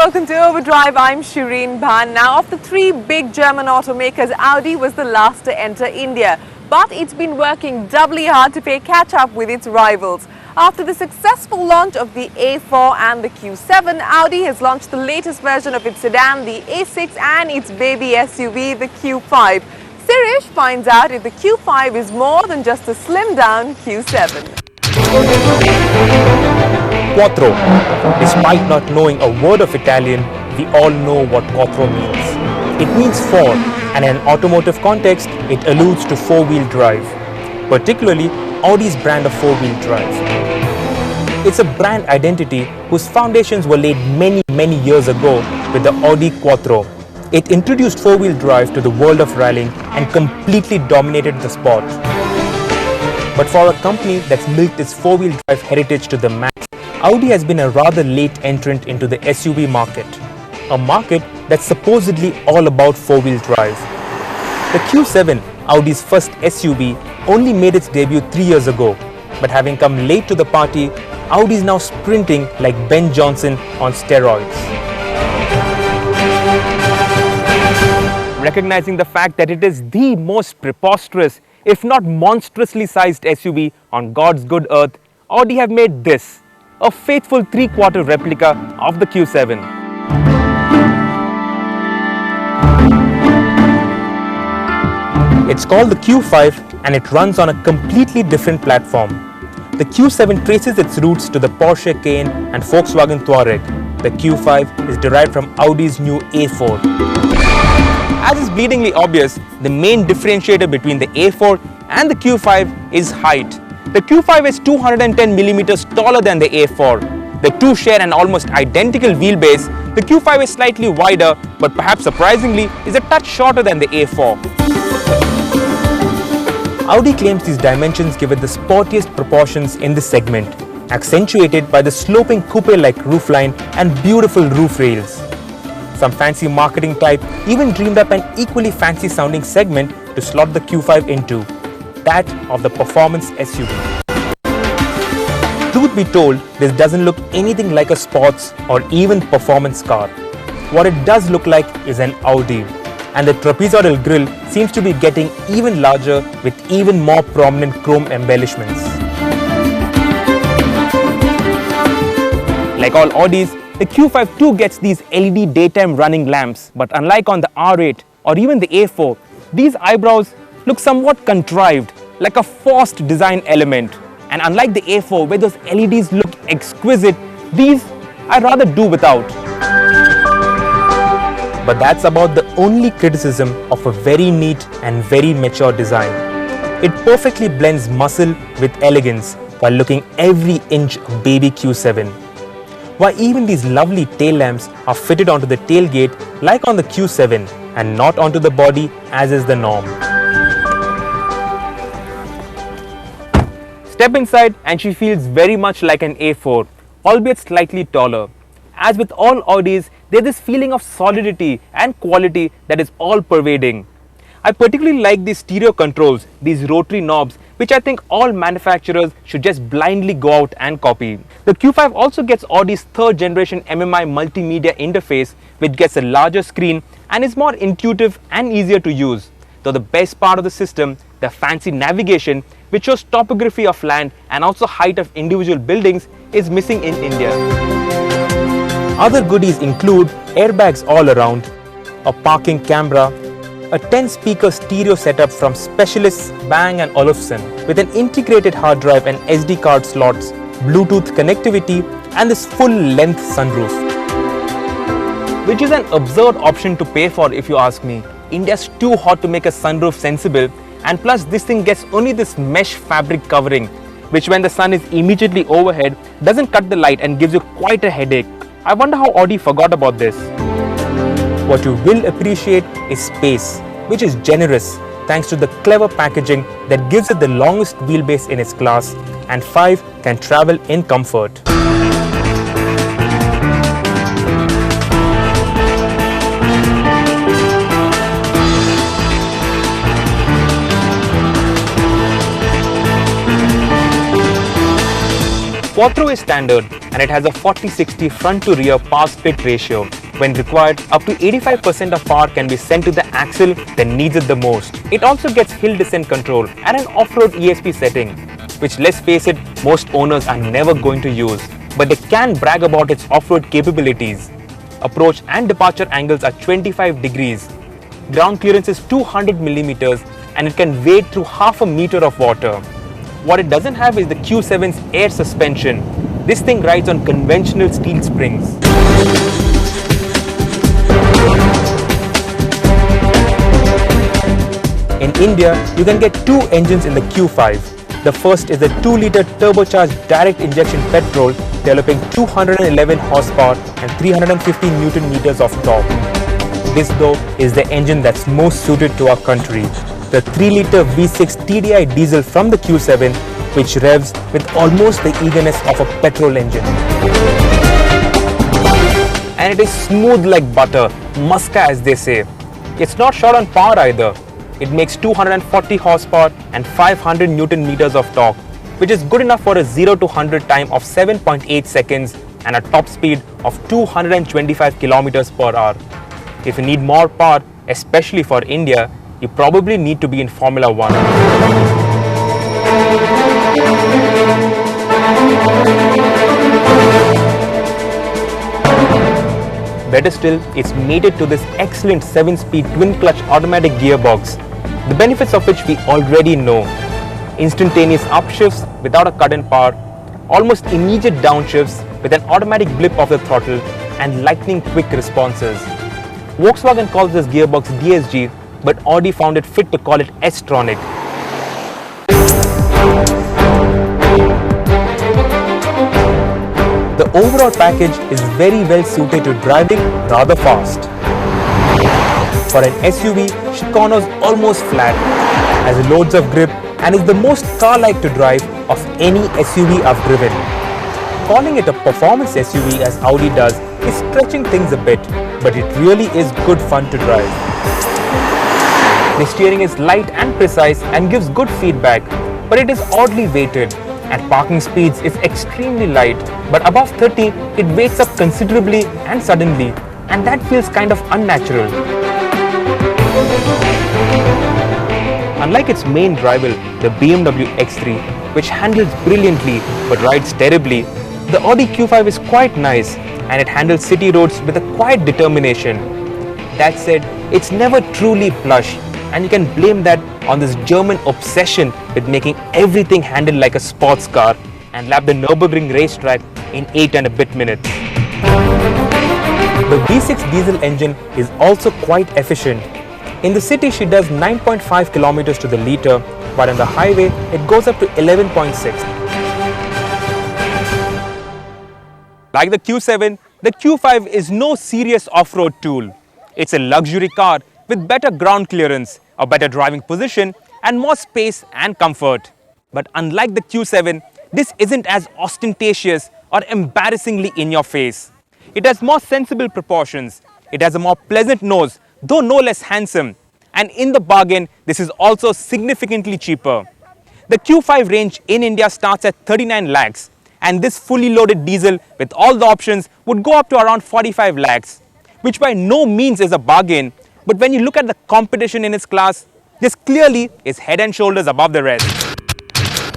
welcome to Overdrive. I'm Shireen Bhan. Now, of the three big German automakers, Audi was the last to enter India. But it's been working doubly hard to play catch-up with its rivals. After the successful launch of the A4 and the Q7, Audi has launched the latest version of its sedan, the A6, and its baby SUV, the Q5. Sirish finds out if the Q5 is more than just a slimmed-down Q7. Quattro. Despite not knowing a word of Italian, we all know what quattro means. It means four, and in an automotive context, it alludes to four-wheel drive, particularly Audi's brand of four-wheel drive. It's a brand identity whose foundations were laid many years ago with the Audi Quattro. It introduced four-wheel drive to the world of rallying and completely dominated the sport. But for a company that's milked its four-wheel drive heritage to the max, Audi has been a rather late entrant into the SUV market, a market that's supposedly all about four-wheel drive. The Q7, Audi's first SUV, only made its debut 3 years ago, but having come late to the party, Audi is now sprinting like Ben Johnson on steroids. Recognizing the fact that it is the most preposterous, if not monstrously sized SUV on God's good earth, Audi have made this, a faithful three-quarter replica of the Q7. It's called the Q5 and it runs on a completely different platform. The Q7 traces its roots to the Porsche Cayenne and Volkswagen Touareg. The Q5 is derived from Audi's new A4. As is bleedingly obvious, the main differentiator between the A4 and the Q5 is height. The Q5 is 210mm taller than the A4. The two share an almost identical wheelbase. The Q5 is slightly wider, but perhaps surprisingly is a touch shorter than the A4. Audi claims these dimensions give it the sportiest proportions in this segment, accentuated by the sloping coupe-like roofline and beautiful roof rails. Some fancy marketing type even dreamed up an equally fancy sounding segment to slot the Q5 into, that of the performance SUV. Truth be told, this doesn't look anything like a sports or even performance car. What it does look like is an Audi, and the trapezoidal grille seems to be getting even larger with even more prominent chrome embellishments. Like all Audis, the Q5 too gets these LED daytime running lamps, but unlike on the R8 or even the A4, these eyebrows look somewhat contrived, like a forced design element. And unlike the A4, where those LEDs look exquisite, these I'd rather do without. But that's about the only criticism of a very neat and very mature design. It perfectly blends muscle with elegance while looking every inch a baby Q7. Why even these lovely tail lamps are fitted onto the tailgate like on the Q7 and not onto the body as is the norm. Step inside and she feels very much like an A4, albeit slightly taller. As with all Audis, there's this feeling of solidity and quality that is all-pervading. I particularly like these stereo controls, these rotary knobs, which I think all manufacturers should just blindly go out and copy. The Q5 also gets Audi's third generation MMI multimedia interface, which gets a larger screen and is more intuitive and easier to use. Though the best part of the system, the fancy navigation, which shows topography of land and also height of individual buildings, is missing in India. Other goodies include airbags all around, a parking camera, a 10-speaker stereo setup from specialists Bang & Olufsen with an integrated hard drive and SD card slots, Bluetooth connectivity, and this full-length sunroof. Which is an absurd option to pay for if you ask me. India's too hot to make a sunroof sensible, and plus this thing gets only this mesh fabric covering, which when the sun is immediately overhead doesn't cut the light and gives you quite a headache. I wonder how Audi forgot about this. What you will appreciate is space, which is generous thanks to the clever packaging that gives it the longest wheelbase in its class, and 5 can travel in comfort. 4-throw is standard and it has a 40-60 front to rear power split ratio. When required, up to 85% of power can be sent to the axle that needs it the most. It also gets hill descent control and an off-road ESP setting, which, let's face it, most owners are never going to use, but they can brag about its off-road capabilities. Approach and departure angles are 25 degrees. Ground clearance is 200 millimeters and it can wade through half a meter of water. What it doesn't have is the Q7's air suspension. This thing rides on conventional steel springs. In India, you can get two engines in the Q5. The first is a 2-liter turbocharged direct injection petrol developing 211 horsepower and 350 Newton meters of torque. This though is the engine that's most suited to our country. The 3-liter V6 TDI diesel from the Q7, which revs with almost the eagerness of a petrol engine. And it is smooth like butter, muska as they say. It's not short on power either. It makes 240 horsepower and 500 Newton meters of torque, which is good enough for a 0 to 100 time of 7.8 seconds and a top speed of 225 kilometers per hour. If you need more power, especially for India, you probably need to be in Formula 1. Better still, it's mated to this excellent 7-speed twin-clutch automatic gearbox, the benefits of which we already know. Instantaneous upshifts without a cut in power, almost immediate downshifts with an automatic blip of the throttle, and lightning quick responses. Volkswagen calls this gearbox DSG, but Audi found it fit to call it S-tronic. The overall package is very well suited to driving rather fast. For an SUV, she corners almost flat, has loads of grip, and is the most car-like to drive of any SUV I've driven. Calling it a performance SUV as Audi does is stretching things a bit, but it really is good fun to drive. The steering is light and precise and gives good feedback, but it is oddly weighted. At parking speeds, it's extremely light, but above 30, it weights up considerably and suddenly, and that feels kind of unnatural. Unlike its main rival, the BMW X3, which handles brilliantly but rides terribly, the Audi Q5 is quite nice, and it handles city roads with a quiet determination. That said, it's never truly plush, and you can blame that on this German obsession with making everything handle like a sports car and lap the Nürburgring racetrack in 8 and a bit minutes. The V6 diesel engine is also quite efficient. In the city, she does 9.5 kilometers to the liter, but on the highway, it goes up to 11.6. Like the Q7, the Q5 is no serious off-road tool. It's a luxury car with better ground clearance, a better driving position, and more space and comfort. But unlike the Q7, this isn't as ostentatious or embarrassingly in your face. It has more sensible proportions. It has a more pleasant nose, though no less handsome. And in the bargain, this is also significantly cheaper. The Q5 range in India starts at 39 lakhs, and this fully loaded diesel with all the options would go up to around 45 lakhs, which by no means is a bargain. But when you look at the competition in its class, this clearly is head and shoulders above the rest.